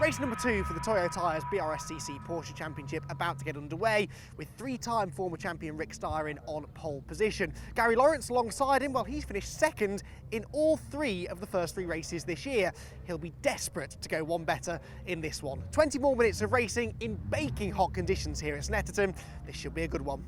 Race number 2 for the Toyo Tires BRSCC Porsche Championship about to get underway, with three-time former champion Rick Styron on pole position. Gary Lawrence alongside him, well, he's finished second in all 3 of the first 3 races this year. He'll be desperate to go one better in this one. 20 more minutes of racing in baking hot conditions here at Snetterton. This should be a good one.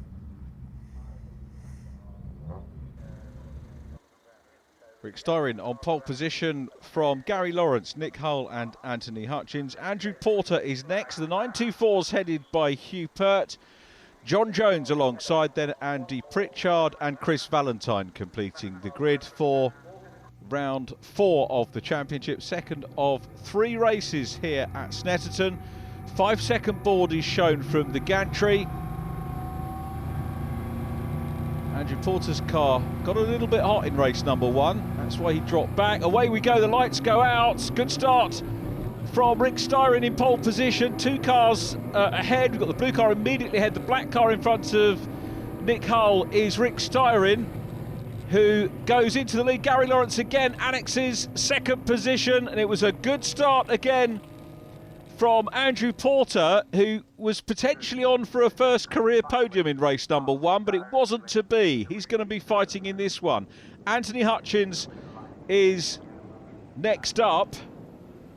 Rick Styron on pole position from Gary Lawrence, Nick Hull and Anthony Hutchins. Andrew Porter is next. The 924's headed by Hugh Pert. John Jones alongside then Andy Pritchard and Chris Valentine completing the grid for round 4 of the championship. Second of 3 races here at Snetterton. 5-second board is shown from the gantry. Andrew Porter's car got a little bit hot in race number 1. That's why he dropped back. Away we go, the lights go out. Good start from Rick Styron in pole position. 2 cars ahead. We've got the blue car immediately ahead. The black car in front of Nick Hull is Rick Styron, who goes into the lead. Gary Lawrence again annexes second position, and it was a good start again from Andrew Porter, who was potentially on for a first career podium in race number 1, but it wasn't to be. He's going to be fighting in this one. Anthony Hutchins is next up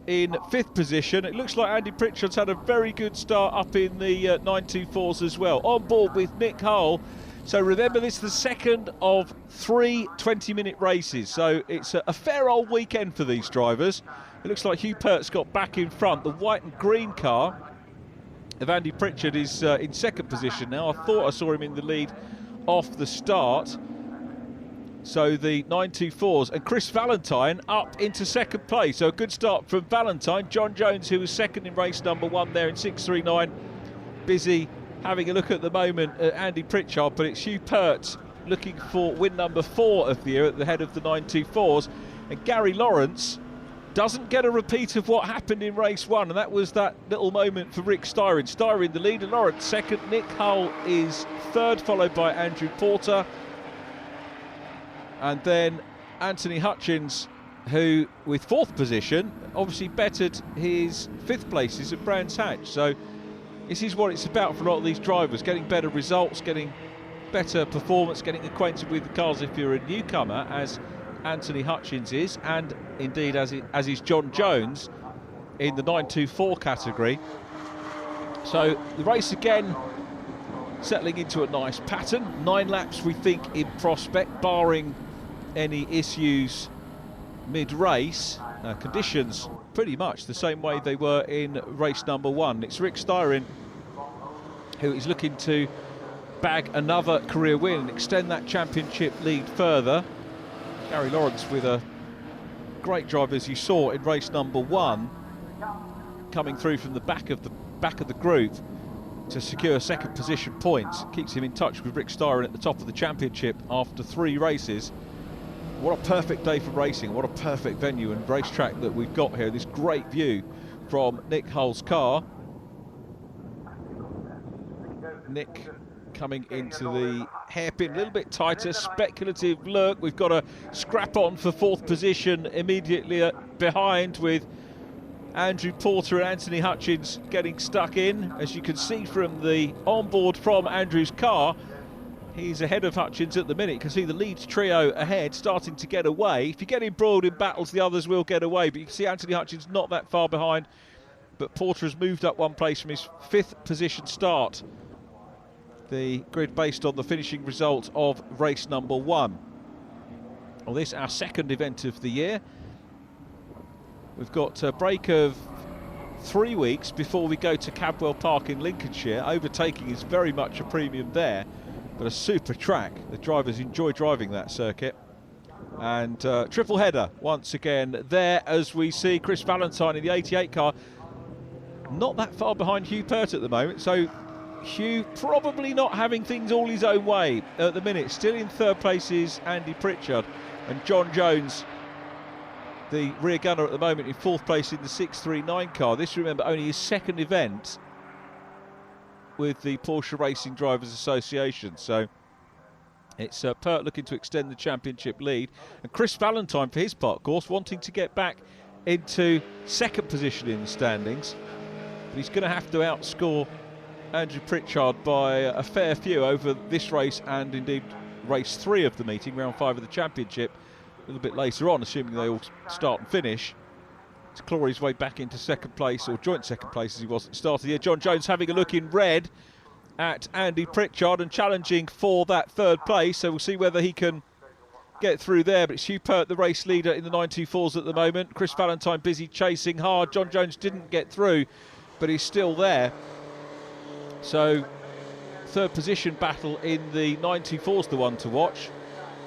in 5th position. It looks like Andy Pritchard's had a very good start up in the 924s as well. On board with Nick Hull. So remember, this is the second of 3 20-minute races. So it's a fair old weekend for these drivers. It looks like Hugh Pert's got back in front. The white and green car of Andy Pritchard is in 2nd position now. I thought I saw him in the lead off the start. So the 924s and Chris Valentine up into 2nd place. So a good start from Valentine. John Jones, who was 2nd in race number 1 there in 6:39, busy having a look at the moment at Andy Pritchard, but it's Hugh Pert looking for win number 4 of the year at the head of the 924s. And Gary Lawrence doesn't get a repeat of what happened in race 1, and that was that little moment for Rick Styron. Styron the leader, Lawrence 2nd, Nick Hull is 3rd, followed by Andrew Porter. And then Anthony Hutchins, who with 4th position obviously bettered his 5th places at Brands Hatch. So this is what it's about for a lot of these drivers, getting better results, getting better performance, getting acquainted with the cars if you're a newcomer, as Anthony Hutchins is, and indeed as is John Jones in the 924 category. So the race again settling into a nice pattern. 9 laps we think in prospect, barring any issues mid-race. Conditions pretty much the same way they were in race number 1. It's Rick Styron who is looking to bag another career win and extend that championship lead further. Gary Lawrence with a great drive, as you saw in race number 1, coming through from the back of the group to secure 2nd position points. Keeps him in touch with Rick Styron at the top of the championship after 3 races. What a perfect day for racing, what a perfect venue and racetrack that we've got here. This great view from Nick Hull's car. Nick coming into the hairpin, a little bit tighter, speculative look. We've got a scrap on for 4th position immediately behind, with Andrew Porter and Anthony Hutchins getting stuck in. As you can see from the onboard from Andrew's car, he's ahead of Hutchins at the minute. You can see the lead trio ahead starting to get away. If you get embroiled in battles, the others will get away, but you can see Anthony Hutchins not that far behind, but Porter has moved up 1 place from his 5th position start. The grid based on the finishing result of race number 1. Well, this is our 2nd event of the year. We've got a break of 3 weeks before we go to Cadwell Park in Lincolnshire. Overtaking is very much a premium there, but a super track. The drivers enjoy driving that circuit. And triple header once again there, as we see Chris Valentine in the 88 car. Not that far behind Hugh Pert at the moment, so Hugh probably not having things all his own way at the minute. Still in third place is Andy Pritchard, and John Jones, the rear gunner at the moment, in fourth place in the 639 car. This, remember, only his second event with the Porsche Racing Drivers Association. So it's Pert looking to extend the championship lead, and Chris Valentine, for his part, of course, wanting to get back into second position in the standings. But he's going to have to outscore Andrew Pritchard by a fair few over this race and indeed race 3 of the meeting, round 5 of the championship, a little bit later on, assuming they all start and finish, to claw his way back into second place, or joint second place as he was at the start of the year. John Jones having a look in red at Andy Pritchard and challenging for that third place, so we'll see whether he can get through there. But it's Hugh Pert, the race leader in the 924s at the moment. Chris Valentine busy chasing hard. John Jones didn't get through, but he's still there. So third position battle in the 924's the one to watch.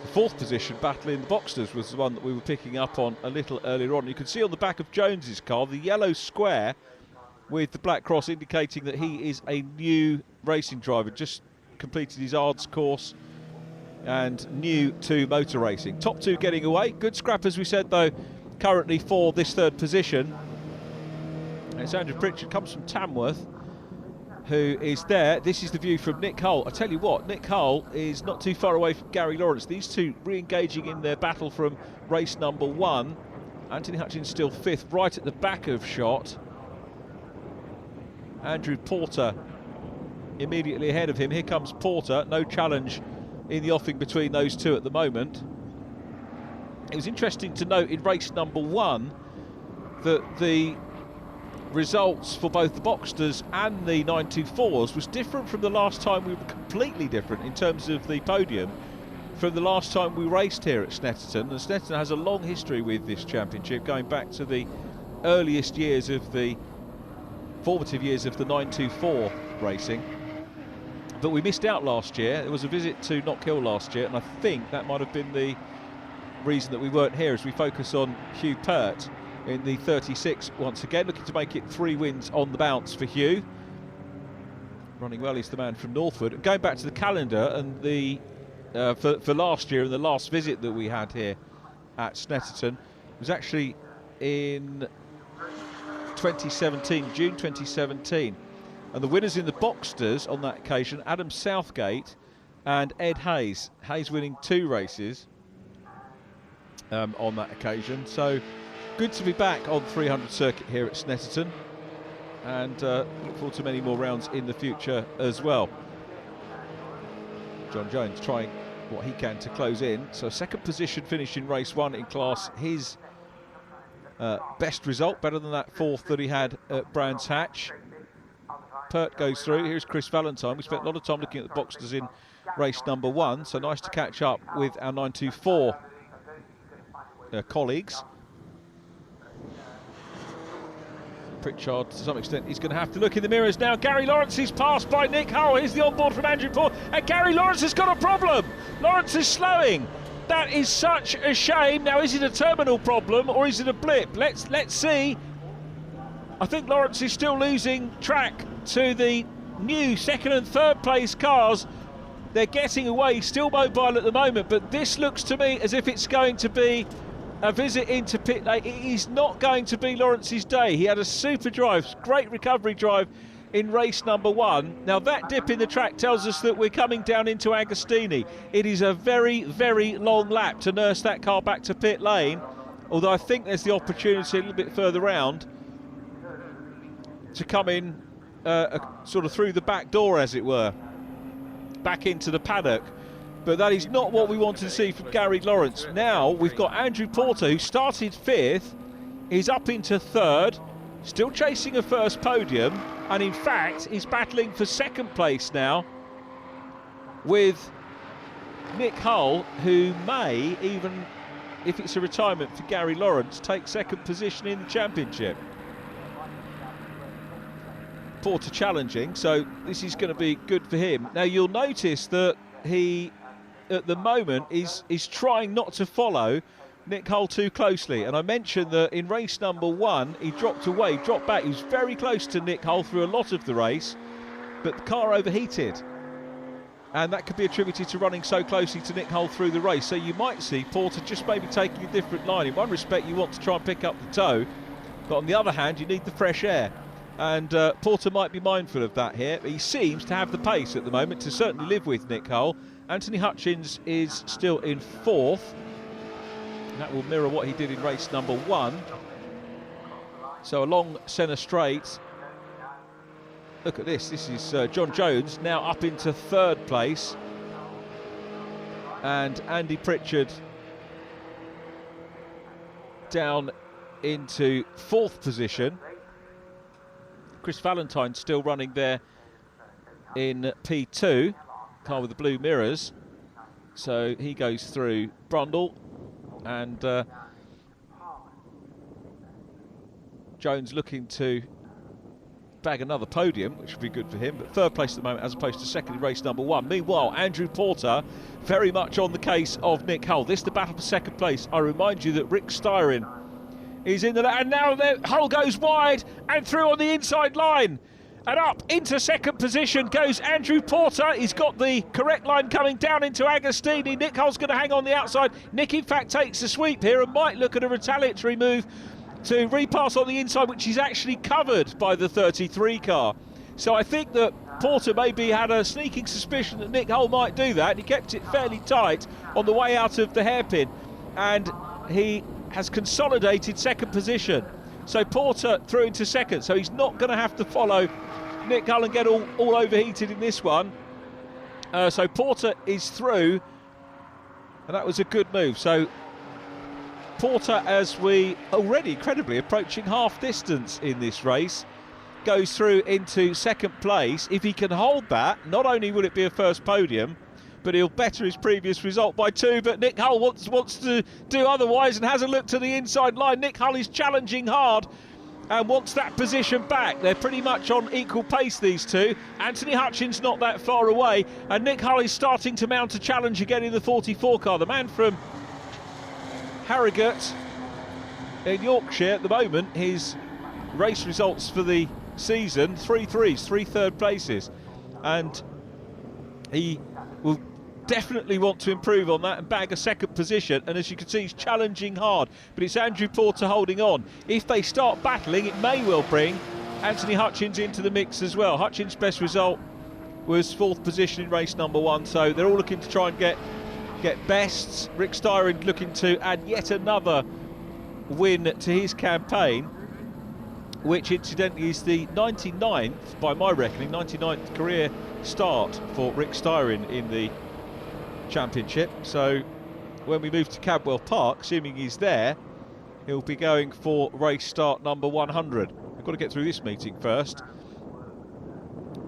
The fourth position battle in the Boxsters was the one that we were picking up on a little earlier on. You can see on the back of Jones's car the yellow square with the black cross, indicating that he is a new racing driver, just completed his ARDS course and new to motor racing. Top 2 getting away. Good scrap, as we said, though, currently for this third position. And it's Andrew Pritchard, comes from Tamworth, who is there. This is the view from Nick Hull. I tell you what, Nick Hull is not too far away from Gary Lawrence. These two re-engaging in their battle from race number 1. Anthony Hutchins still 5th, right at the back of shot. Andrew Porter immediately ahead of him. Here comes Porter. No challenge in the offing between those two at the moment. It was interesting to note in race number 1 that the results for both the Boxsters and the 924s was different from the last time. We were completely different in terms of the podium from the last time we raced here at Snetterton. And Snetterton has a long history with this championship, going back to the earliest years of the formative years of the 924 racing. But we missed out last year. There was a visit to Knockhill last year, and I think that might have been the reason that we weren't here, as we focus on Hugh Pert in the 36 once again, looking to make it 3 wins on the bounce for Hugh. Running well, he's the man from Norfolk. And going back to the calendar and the for last year and the last visit that we had here at Snetterton was actually in 2017, June 2017. And the winners in the Boxsters on that occasion, Adam Southgate and Ed Hayes. Hayes winning 2 races on that occasion. So good to be back on 300 circuit here at Snetterton, and look forward to many more rounds in the future as well. John Jones trying what he can to close in. So second position finish in race 1 in class, his best result, better than that 4th that he had at Brands Hatch. Pert goes through. Here's Chris Valentine. We spent a lot of time looking at the Boxsters in race number 1, so nice to catch up with our 924 colleagues. Pritchard, to some extent, he's going to have to look in the mirrors now. Gary Lawrence is passed by Nick Hull. Here's the onboard from Andrew Porter, and Gary Lawrence has got a problem. Lawrence is slowing. That is such a shame. Now, is it a terminal problem or is it a blip? Let's see. I think Lawrence is still losing track to the new 2nd and 3rd place cars. They're getting away, still mobile at the moment, but this looks to me as if it's going to be a visit into pit lane. It is not going to be Lawrence's day. He had a super drive, great recovery drive in race number 1. Now that dip in the track tells us that we're coming down into Agostini. It is a very, very long lap to nurse that car back to pit lane, although I think there's the opportunity a little bit further round to come in sort of through the back door, as it were, back into the paddock. But that is not what we wanted to see from Gary Lawrence. Now we've got Andrew Porter, who started 5th, is up into 3rd, still chasing a first podium, and in fact is battling for 2nd place now with Nick Hull, who may, even if it's a retirement for Gary Lawrence, take 2nd position in the championship. Porter challenging, so this is going to be good for him. Now you'll notice that he, at the moment, is trying not to follow Nick Hull too closely, and I mentioned that in race number 1 he dropped away, dropped back. He was very close to Nick Hull through a lot of the race, but the car overheated, and that could be attributed to running so closely to Nick Hull through the race. So you might see Porter just maybe taking a different line. In one respect you want to try and pick up the tow, but on the other hand you need the fresh air, and Porter might be mindful of that here. He seems to have the pace at the moment to certainly live with Nick Hull. Anthony Hutchins is still in 4th. That will mirror what he did in race number 1. So along centre straight, look at this. This is John Jones now up into 3rd place, and Andy Pritchard down into 4th position. Chris Valentine still running there in P2, car with the blue mirrors. So he goes through Brundle, and Jones looking to bag another podium, which would be good for him, but 3rd place at the moment as opposed to 2nd in race number 1. Meanwhile, Andrew Porter very much on the case of Nick Hull. This is the battle for 2nd place. I remind you that Rick Styron is in the, and now Hull goes wide and through on the inside line, and up into 2nd position goes Andrew Porter. He's got the correct line coming down into Agostini. Nick Hull's going to hang on the outside. Nick in fact takes a sweep here and might look at a retaliatory move to repass on the inside, which is actually covered by the 33 car. So I think that Porter maybe had a sneaking suspicion that Nick Hull might do that. He kept it fairly tight on the way out of the hairpin, and he has consolidated 2nd position. So Porter through into 2nd, so he's not going to have to follow Nick Hull and get all overheated in this one. So Porter is through, and that was a good move. So Porter, as we already incredibly approaching half distance in this race, goes through into 2nd place. If he can hold that, not only will it be a first podium, but he'll better his previous result by 2. But Nick Hull wants to do otherwise and has a look to the inside line. Nick Hull is challenging hard and wants that position back. They're pretty much on equal pace, these two. Anthony Hutchins not that far away, and Nick Hull is starting to mount a challenge again in the 44 car. The man from Harrogate in Yorkshire at the moment, his race results for the season, 3 third places, and he will definitely want to improve on that and bag a 2nd position. And as you can see, he's challenging hard, but it's Andrew Porter holding on. If they start battling, it may well bring Anthony Hutchins into the mix as well. Hutchins' best result was 4th position in race number 1, so they're all looking to try and get bests. Rick Styron looking to add yet another win to his campaign, which incidentally is the 99th, by my reckoning, 99th career start for Rick Styron in the championship. So when we move to Cadwell Park, assuming he's there, he'll be going for race start number 100. We've got to get through this meeting first.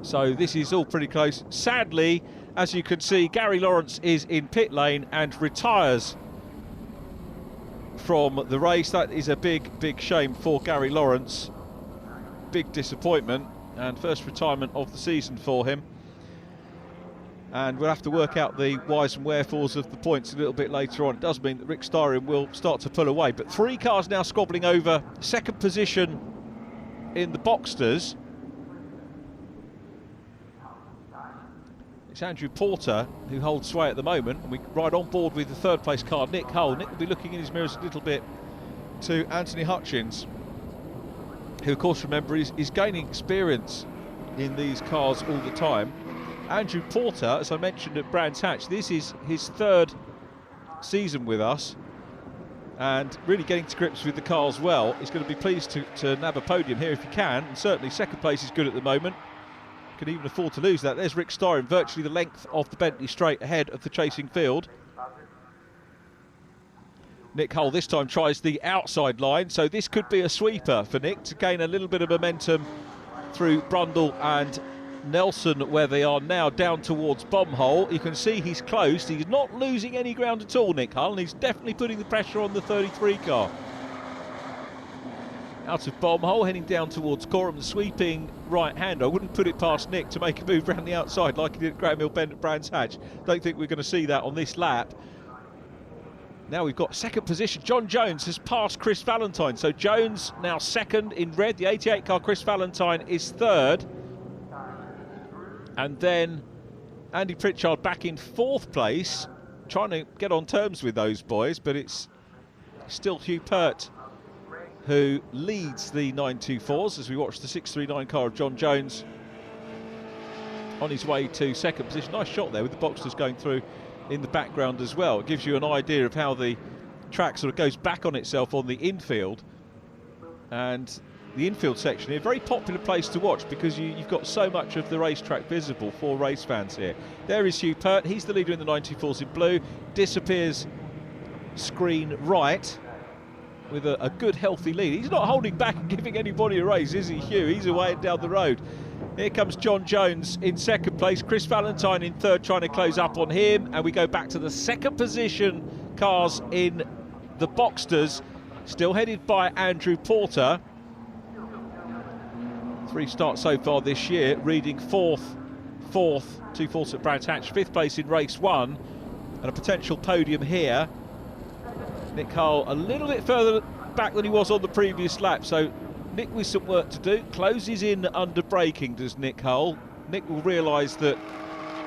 So this is all pretty close. Sadly, as you can see, Gary Lawrence is in pit lane and retires from the race. That is a big shame for Gary Lawrence. Big disappointment, and first retirement of the season for him. And we'll have to work out the whys and wherefores of the points a little bit later on. It does mean that Rick Styron will start to pull away, but 3 cars now squabbling over 2nd position in the Boxsters. It's Andrew Porter who holds sway at the moment, and we ride on board with the 3rd place car, Nick Hull. Nick will be looking in his mirrors a little bit to Anthony Hutchins, who of course, remember, is gaining experience in these cars all the time. Andrew Porter, as I mentioned at Brands Hatch, this is his 3rd season with us, and really getting to grips with the cars well. He's going to be pleased to nab a podium here if he can, and certainly 2nd place is good at the moment. Can even afford to lose that. There's Rick Styron, virtually the length of the Bentley straight ahead of the chasing field. Nick Hull this time tries the outside line, so this could be a sweeper for Nick to gain a little bit of momentum through Brundle and Nelson, where they are now down towards Bomhole. You can see he's close. He's not losing any ground at all, Nick Hull, and he's definitely putting the pressure on the 33 car. out of bomb hole, heading down towards Coram, the sweeping right hand. I wouldn't put it past Nick to make a move around the outside like he did at Graham Hill Bend at Brands Hatch. Don't think we're going to see that on this lap. Now we've got second position. John Jones has passed Chris Valentine. So Jones now second in red. The 88 car, Chris Valentine, is third. And then Andy Pritchard back in fourth place, trying to get on terms with those boys, but it's still Hugh Pert who leads the 924s as we watch the 639 car of John Jones on his way to second position. Nice shot there with the Boxsters going through in the background as well. It gives you an idea of how the track sort of goes back on itself on the infield. And the infield section here, very popular place to watch because you've got so much of the racetrack visible for race fans here. There is Hugh Pert, he's the leader in the 94s in blue, disappears screen right with a good healthy lead. He's not holding back and giving anybody a race, is he, Hugh? He's away down the road. Here comes John Jones in second place, Chris Valentine in third, trying to close up on him, and we go back to the second position cars in the Boxsters, still headed by Andrew Porter. 3 starts so far this year, reading fourth, 2 fourths at Brands Hatch, 5th place in race 1, and a potential podium here. Nick Hull a little bit further back than he was on the previous lap, so Nick with some work to do. Closes in under braking, does Nick Hull. Nick will realise that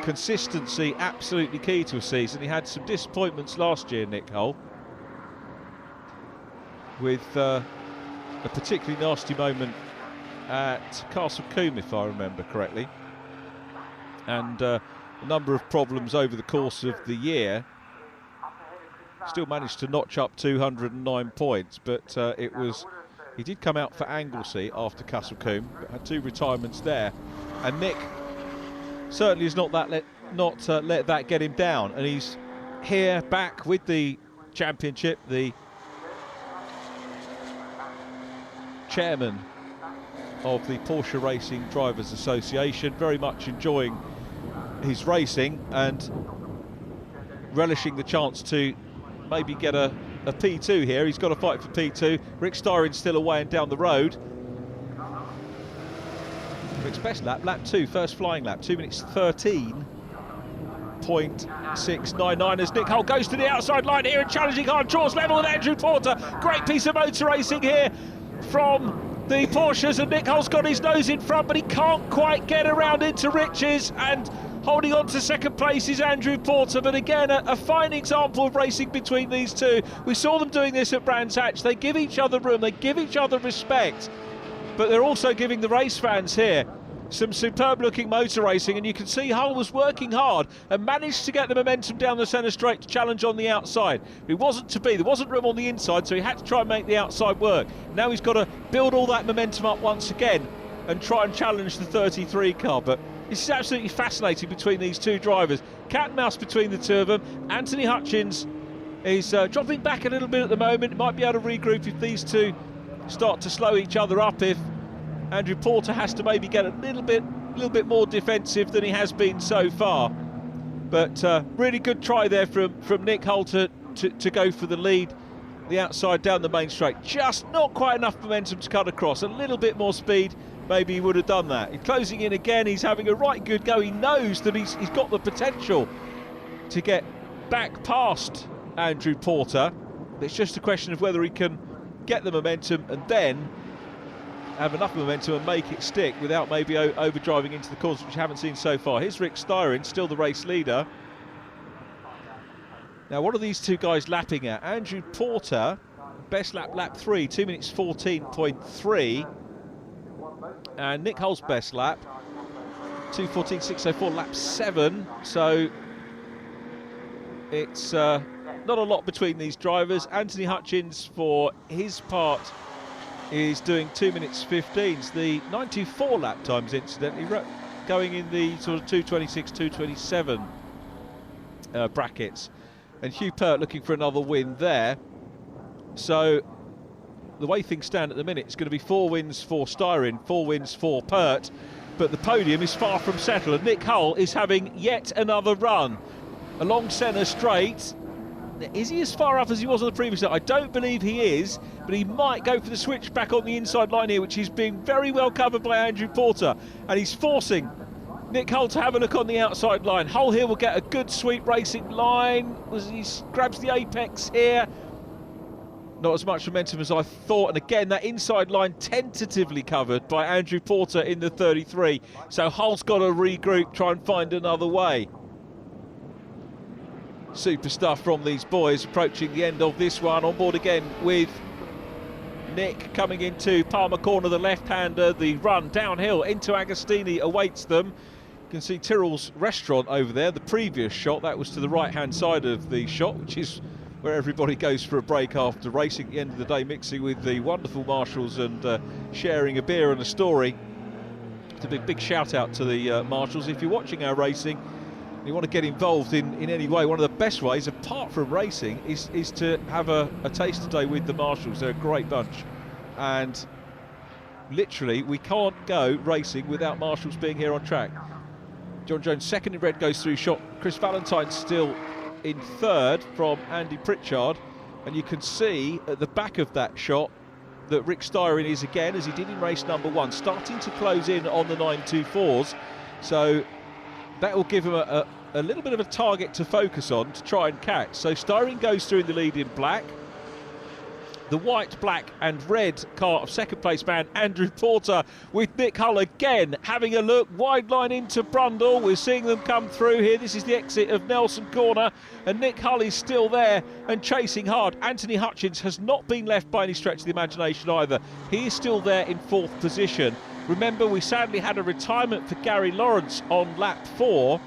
consistency absolutely key to a season. He had some disappointments last year, Nick Hull, with a particularly nasty moment at Castle Combe, if I remember correctly, and a number of problems over the course of the year. Still managed to notch up 209 points, but he did come out for Anglesey after Castle Combe, but had 2 retirements there, and Nick certainly has not let that get him down, and he's here back with the championship, the chairman of the Porsche Racing Drivers Association, very much enjoying his racing and relishing the chance to maybe get a P2 here. He's got to fight for P2. Rick Styron's still away and down the road. Rick's best lap, lap 2, first flying lap, 2 minutes 13.699 as Nick Hull goes to the outside line here and challenging hard, draws level with Andrew Porter. Great piece of motor racing here from the Porsches, and Nick Hull's got his nose in front, but he can't quite get around into Rich's, and holding on to second place is Andrew Porter. But again, a fine example of racing between these two. We saw them doing this at Brands Hatch. They give each other room, they give each other respect, but they're also giving the race fans here some superb looking motor racing, and you can see Hull was working hard and managed to get the momentum down the centre straight to challenge on the outside. It wasn't to be, there wasn't room on the inside, so he had to try and make the outside work. Now he's got to build all that momentum up once again and try and challenge the 33 car. But this is absolutely fascinating between these two drivers. Cat and mouse between the two of them. Anthony Hutchins is dropping back a little bit at the moment. Might be able to regroup if these two start to slow each other up, if Andrew Porter has to maybe get a little bit more defensive than he has been so far. But really good try there from Nick Hull to go for the lead. The outside down the main straight, just not quite enough momentum to cut across. A little bit more speed, maybe he would have done that. He's closing in again, he's having a right good go. He knows that he's got the potential to get back past Andrew Porter. It's just a question of whether he can get the momentum and then have enough momentum and make it stick without maybe overdriving into the corners, which we haven't seen so far. Here's Rick Styron, still the race leader. Now, what are these two guys lapping at? Andrew Porter, best lap 3, 2 minutes 14.3. And Nick Hull's best lap, 2:14.604, lap 7. So it's not a lot between these drivers. Anthony Hutchins, for his part, is doing 2 minutes 15. The 94 lap times, incidentally, going in the sort of 2:26, 2:27 brackets. And Hugh Pert looking for another win there. So the way things stand at the minute, it's going to be 4 wins for Styron, 4 wins for Pert, but the podium is far from settled, and Nick Hull is having yet another run along centre straight. Is he as far up as he was on the previous lap? I don't believe he is, but he might go for the switch back on the inside line here, which is being very well covered by Andrew Porter, and he's forcing Nick Hull to have a look on the outside line. Hull here will get a good sweep racing line as he grabs the apex here. Not as much momentum as I thought, and again that inside line tentatively covered by Andrew Porter in the 33, so Hull's got to regroup, try and find another way. Super stuff from these boys approaching the end of this one. On board again with Nick coming into Palmer Corner, the left-hander. The run downhill into Agostini awaits them. You can see Tyrrell's restaurant over there. The previous shot, that was to the right-hand side of the shot, which is where everybody goes for a break after racing at the end of the day, mixing with the wonderful marshals and sharing a beer and a story. It's a big shout out to the marshals. If you're watching our racing, you want to get involved in any way, one of the best ways, apart from racing, is to have a taste today with the marshals. They're a great bunch. And literally, we can't go racing without marshals being here on track. John Jones, second in red, goes through shot. Chris Valentine still in third from Andy Pritchard. And you can see at the back of that shot that Rick Styron is again, as he did in race number 1, starting to close in on the 924s. So that will give him a little bit of a target to focus on to try and catch. So Styron goes through in the lead in black. The white, black and red car of second place man Andrew Porter, with Nick Hull again having a look. Wide line into Brundle. We're seeing them come through here. This is the exit of Nelson Corner, and Nick Hull is still there and chasing hard. Anthony Hutchins has not been left by any stretch of the imagination either. He is still there in 4th position. Remember, we sadly had a retirement for Gary Lawrence on lap 4,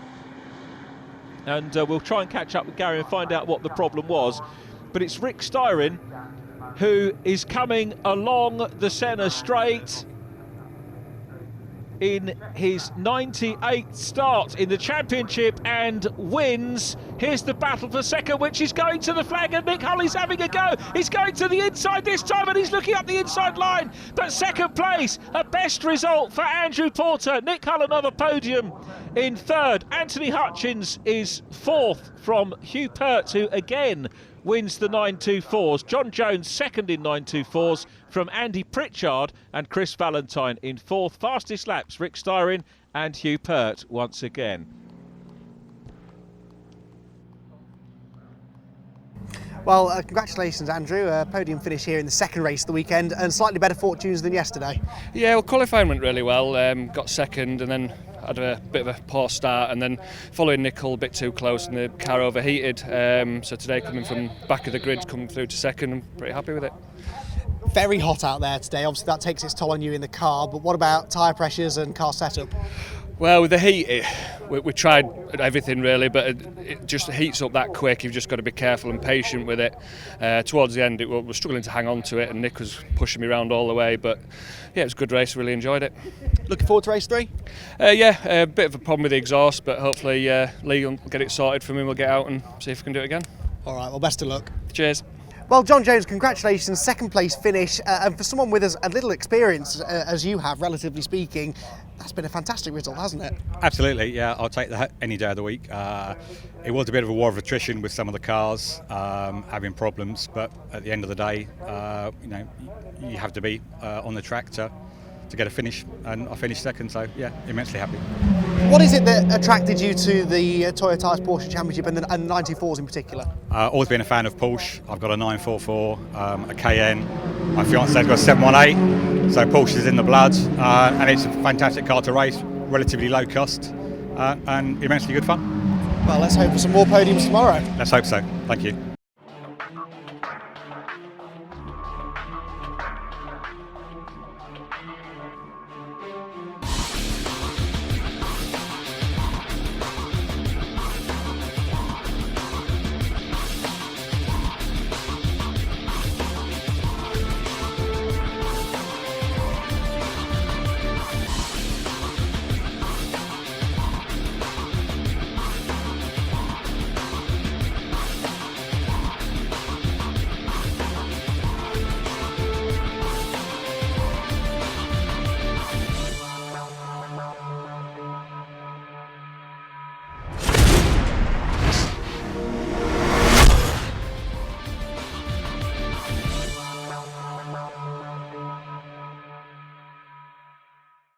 and we'll try and catch up with Gary and find out what the problem was. But it's Rick Styron who is coming along the centre straight in his 98th start in the championship and wins. Here's the battle for second, which is going to the flag, and Nick Hull is having a go. He's going to the inside this time, and he's looking up the inside line. But second place, a best result for Andrew Porter. Nick Hull another podium in third. Anthony Hutchins is 4th from Hugh Pert, who again wins the 924s. John Jones second in 924s from Andy Pritchard, and Chris Valentine in 4th. Fastest laps, Rick Styron and Hugh Pert once again. Well, congratulations, Andrew. Podium finish here in the second race of the weekend, and slightly better fortunes than yesterday. Yeah, well, qualifying went really well. Got second, and then had a bit of a poor start, and then following Nick Hull a bit too close, and the car overheated. So today, coming from back of the grid, coming through to second, I'm pretty happy with it. Very hot out there today. Obviously, that takes its toll on you in the car. But what about tyre pressures and car setup? Well, with the heat, we tried everything really, but it just heats up that quick. You've just got to be careful and patient with it. Towards the end, we were struggling to hang on to it, and Nick was pushing me around all the way. But yeah, it was a good race. Really enjoyed it. Looking forward to race 3? Yeah, a bit of a problem with the exhaust, but hopefully Lee will get it sorted for me. We'll get out and see if we can do it again. All right. Well, best of luck. Cheers. Well, John Jones, congratulations, second place finish, and for someone with as little experience as you have, relatively speaking, that's been a fantastic result, hasn't it? Absolutely, yeah, I'll take that any day of the week. It was a bit of a war of attrition with some of the cars having problems, but at the end of the day, you have to be on the track to get a finish, and I finished second, so yeah, immensely happy. What is it that attracted you to the Toyo Tires Porsche Championship and the 94s in particular? Always been a fan of Porsche. I've got a 944, a Cayenne. My fiance's got a 718, so Porsche is in the blood, and it's a fantastic car to race, relatively low cost, and immensely good fun. Well, let's hope for some more podiums tomorrow. Let's hope so. Thank you.